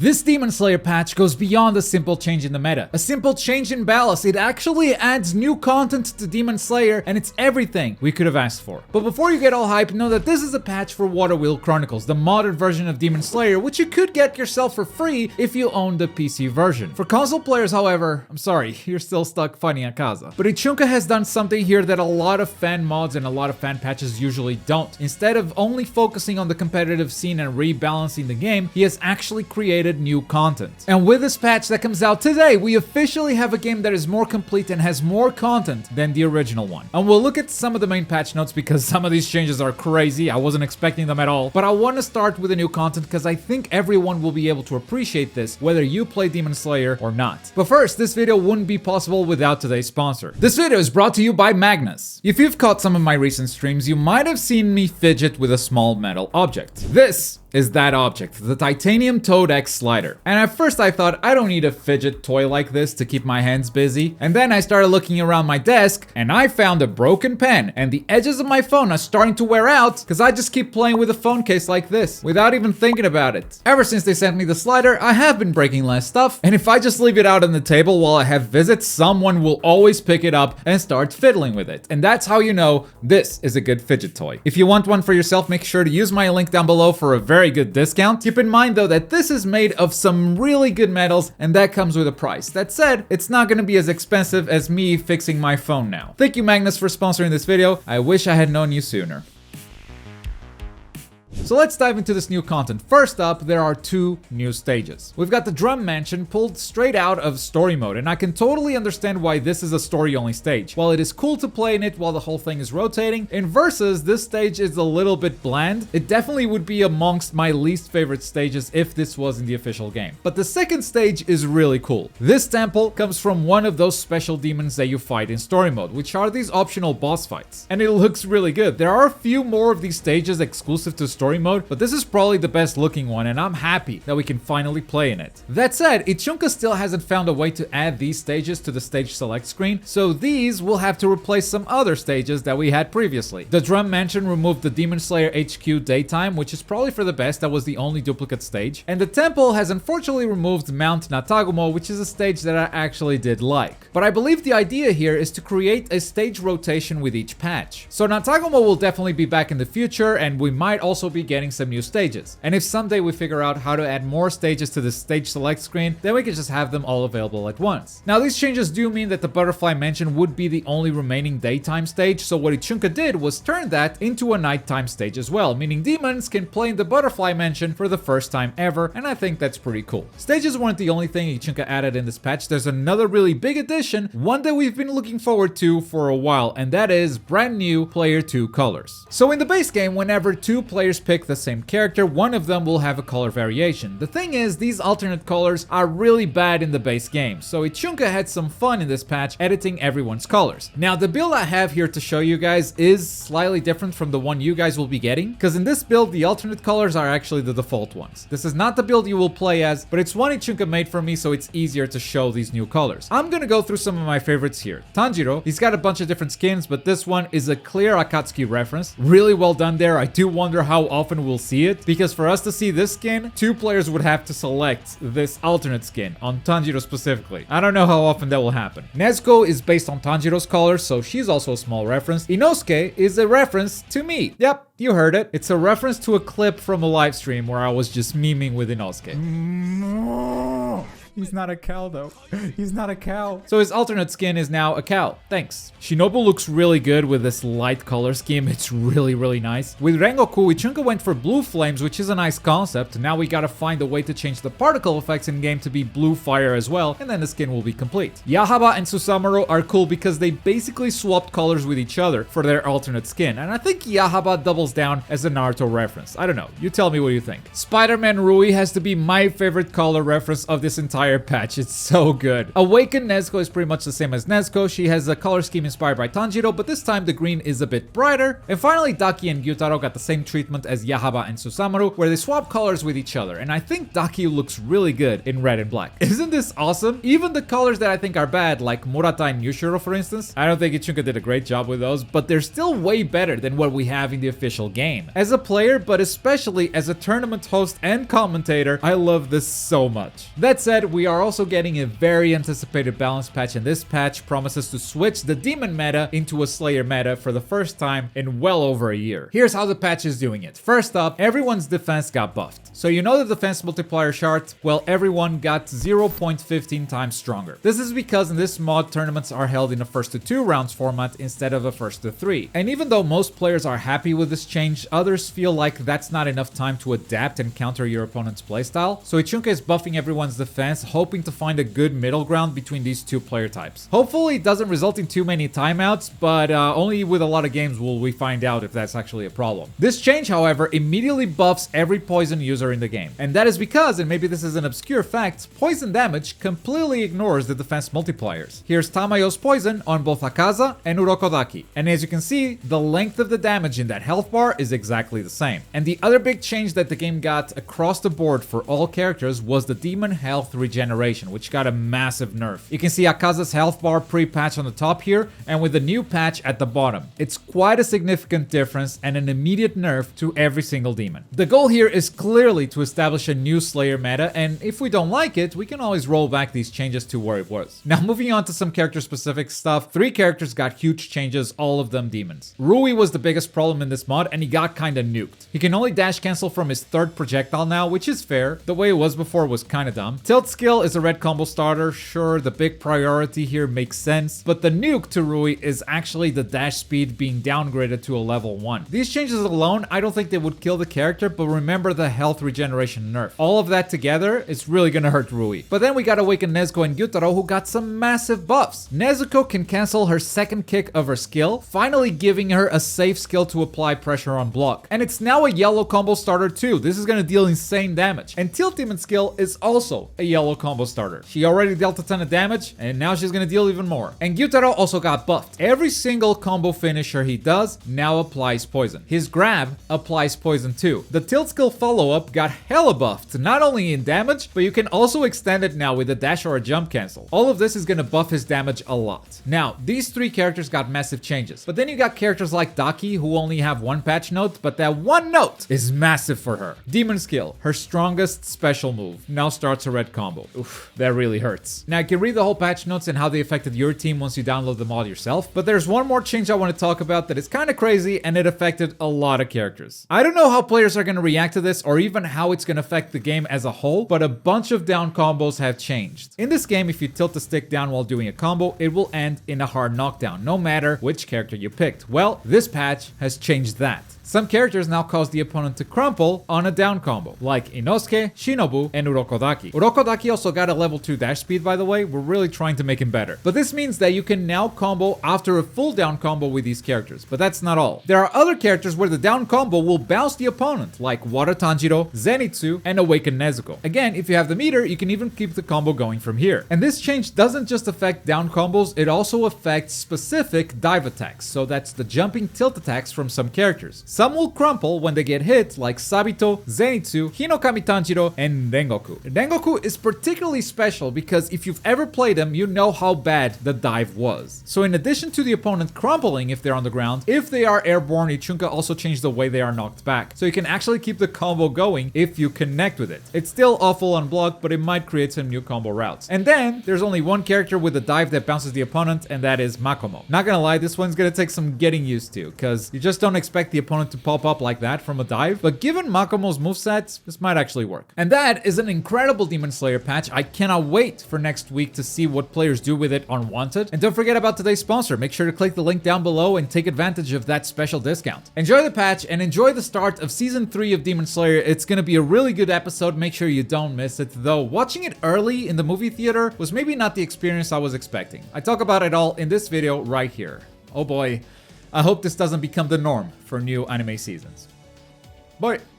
This Demon Slayer patch goes beyond a simple change in the meta. A simple change in balance, it actually adds new content to Demon Slayer, and it's everything we could have asked for. But before you get all hyped, know that this is a patch for Waterwheel Chronicles, the modern version of Demon Slayer, which you could get yourself for free if you own the PC version. For console players, however, I'm sorry, you're still stuck fighting Akaza. But Ichunka has done something here that a lot of fan mods and a lot of fan patches usually don't. Instead of only focusing on the competitive scene and rebalancing the game, he has actually created new content. And with this patch that comes out today, we officially have a game that is more complete and has more content than the original one. And we'll look at some of the main patch notes because some of these changes are crazy. I wasn't expecting them at all. But I want to start with the new content because I think everyone will be able to appreciate this, whether you play Demon Slayer or not. But first, this video wouldn't be possible without today's sponsor. This video is brought to you by Magnus. If you've caught some of my recent streams, you might have seen me fidget with a small metal object. This is that object, the Titanium Toad X slider. And at first I thought, I don't need a fidget toy like this to keep my hands busy. And then I started looking around my desk and I found a broken pen, and the edges of my phone are starting to wear out because I just keep playing with a phone case like this without even thinking about it. Ever since they sent me the slider, I have been breaking less stuff, and if I just leave it out on the table while I have visits, someone will always pick it up and start fiddling with it. And that's how you know this is a good fidget toy. If you want one for yourself, make sure to use my link down below for a very good discount. Keep in mind though that this is made of some really good metals, and that comes with a price. That said, it's not going to be as expensive as me fixing my phone now. Thank you, Magnus, for sponsoring this video. I wish I had known you sooner. So let's dive into this new content. First up, there are two new stages. We've got the Drum Mansion pulled straight out of story mode, and I can totally understand why this is a story-only stage. While it is cool to play in it while the whole thing is rotating, in Versus, this stage is a little bit bland. It definitely would be amongst my least favorite stages if this was in the official game. But the second stage is really cool. This temple comes from one of those special demons that you fight in story mode, which are these optional boss fights. And it looks really good. There are a few more of these stages exclusive to story mode, but this is probably the best looking one, and I'm happy that we can finally play in it. That said, Ichunka still hasn't found a way to add these stages to the stage select screen, so these will have to replace some other stages that we had previously. The Drum Mansion removed the Demon Slayer HQ daytime, which is probably for the best. That was the only duplicate stage. And the temple has unfortunately removed Mount Natagumo, which is a stage that I actually did like. But I believe the idea here is to create a stage rotation with each patch. So Natagumo will definitely be back in the future, and we might also be getting some new stages. And if someday we figure out how to add more stages to the stage select screen, then we can just have them all available at once. Now, these changes do mean that the Butterfly Mansion would be the only remaining daytime stage, so what Ichunka did was turn that into a nighttime stage as well, meaning demons can play in the Butterfly Mansion for the first time ever, and I think that's pretty cool. Stages weren't the only thing Ichunka added in this patch. There's another really big addition, one that we've been looking forward to for a while, and that is brand new player 2 colors. So in the base game, whenever two players pick the same character, one of them will have a color variation. The thing is, these alternate colors are really bad in the base game, so Ichunka had some fun in this patch editing everyone's colors. Now, the build I have here to show you guys is slightly different from the one you guys will be getting, because in this build, the alternate colors are actually the default ones. This is not the build you will play as, but it's one Ichunka made for me, so it's easier to show these new colors. I'm gonna go through some of my favorites here. Tanjiro, he's got a bunch of different skins, but this one is a clear Akatsuki reference. Really well done there. I do wonder how often we'll see it, because for us to see this skin, two players would have to select this alternate skin on Tanjiro specifically. I don't know how often that will happen. Nezuko is based on Tanjiro's colors, so she's also a small reference. Inosuke is a reference to me. Yep, you heard it. It's a reference to a clip from a live stream where I was just memeing with Inosuke. He's not a cow though. He's not a cow. So his alternate skin is now a cow. Thanks. Shinobu looks really good with this light color scheme. It's really nice. With Rengoku, Ichunka went for blue flames, which is a nice concept. Now we gotta find a way to change the particle effects in game to be blue fire as well, and then the skin will be complete. Yahaba and Susamuro are cool because they basically swapped colors with each other for their alternate skin, and I think Yahaba doubles down as a Naruto reference. I don't know. You tell me what you think. Spider-Man Rui has to be my favorite color reference of this entire entire patch. It's so good. Awakened Nezuko is pretty much the same as Nezuko. She has a color scheme inspired by Tanjiro, but this time the green is a bit brighter. And finally, Daki and Gyutaro got the same treatment as Yahaba and Susamuru, where they swap colors with each other. And I think Daki looks really good in red and black. Isn't this awesome? Even the colors that I think are bad, like Murata and Yushiro, for instance, I don't think Ichunka did a great job with those, but they're still way better than what we have in the official game. As a player, but especially as a tournament host and commentator, I love this so much. That said, we are also getting a very anticipated balance patch, and this patch promises to switch the demon meta into a Slayer meta for the first time in well over a year. Here's how the patch is doing it. First up, everyone's defense got buffed. So you know the defense multiplier chart? Well, everyone got 0.15 times stronger. This is because in this mod, tournaments are held in a first to 2 rounds format instead of a first to 3. And even though most players are happy with this change, others feel like that's not enough time to adapt and counter your opponent's playstyle. So Ichunka is buffing everyone's defense, hoping to find a good middle ground between these two player types. Hopefully it doesn't result in too many timeouts, but only with a lot of games will we find out if that's actually a problem. This change, however, immediately buffs every poison user in the game. And that is because, and maybe this is an obscure fact, poison damage completely ignores the defense multipliers. Here's Tamayo's poison on both Akaza and Urokodaki. And as you can see, the length of the damage in that health bar is exactly the same. And the other big change that the game got across the board for all characters was the demon health regeneration, which got a massive nerf. You can see Akaza's health bar pre-patch on the top here, and with the new patch at the bottom. It's quite a significant difference and an immediate nerf to every single demon. The goal here is clearly to establish a new Slayer meta, and if we don't like it, we can always roll back these changes to where it was. Now moving on to some character specific stuff, 3 characters got huge changes, all of them demons. Rui was the biggest problem in this mod, and he got kinda nuked. He can only dash cancel from his 3rd projectile now, which is fair. The way it was before was kinda dumb. Tilt skill is a red combo starter, sure, the big priority here makes sense, but the nuke to Rui is actually the dash speed being downgraded to a level 1. These changes alone, I don't think they would kill the character, but remember the health regeneration nerf. All of that together is really gonna hurt Rui. But then we got Awakened Nezuko and Gyutaro, who got some massive buffs. Nezuko can cancel her 2nd kick of her skill, finally giving her a safe skill to apply pressure on block. And it's now a yellow combo starter too. This is gonna deal insane damage. And Tilt Demon skill is also a yellow combo starter. She already dealt a ton of damage, and now she's gonna deal even more. And Gyutaro also got buffed. Every single combo finisher he does now applies poison. His grab applies poison too. The tilt skill follow-up got hella buffed, not only in damage, but you can also extend it now with a dash or a jump cancel. All of this is gonna buff his damage a lot. Now, these 3 characters got massive changes, but then you got characters like Daki who only have 1 patch note, but that 1 note is massive for her. Demon skill, her strongest special move, now starts a red combo. Oof, that really hurts. Now, you can read the whole patch notes and how they affected your team once you download the mod yourself, but there's one more change I want to talk about that is kind of crazy, and it affected a lot of characters. I don't know how players are going to react to this or even how it's going to affect the game as a whole, but a bunch of down combos have changed. In this game, if you tilt the stick down while doing a combo, it will end in a hard knockdown, no matter which character you picked. Well, this patch has changed that. Some characters now cause the opponent to crumple on a down combo, like Inosuke, Shinobu, and Urokodaki. Urokodaki also got a level 2 dash speed, by the way. We're really trying to make him better. But this means that you can now combo after a full down combo with these characters. But that's not all. There are other characters where the down combo will bounce the opponent, like Water Tanjiro, Zenitsu, and Awakened Nezuko. Again, if you have the meter, you can even keep the combo going from here. And this change doesn't just affect down combos, it also affects specific dive attacks. So that's the jumping tilt attacks from some characters. Some will crumple when they get hit, like Sabito, Zenitsu, Hinokami Tanjiro, and Rengoku. Rengoku is particularly special because if you've ever played him, you know how bad the dive was. So in addition to the opponent crumpling if they're on the ground, if they are airborne, Ichunka also changed the way they are knocked back. So you can actually keep the combo going if you connect with it. It's still awful on block, but it might create some new combo routes. And then there's only one character with a dive that bounces the opponent, and that is Makomo. Not gonna lie, this one's gonna take some getting used to, because you just don't expect the opponent to pop up like that from a dive, but given Makomo's movesets, this might actually work. And that is an incredible Demon Slayer patch. I cannot wait for next week to see what players do with it on Wanted. And don't forget about today's sponsor. Make sure to click the link down below and take advantage of that special discount. Enjoy the patch and enjoy the start of Season 3 of Demon Slayer. It's gonna be a really good episode. Make sure you don't miss it, though watching it early in the movie theater was maybe not the experience I was expecting. I talk about it all in this video right here. Oh boy. I hope this doesn't become the norm for new anime seasons. Bye!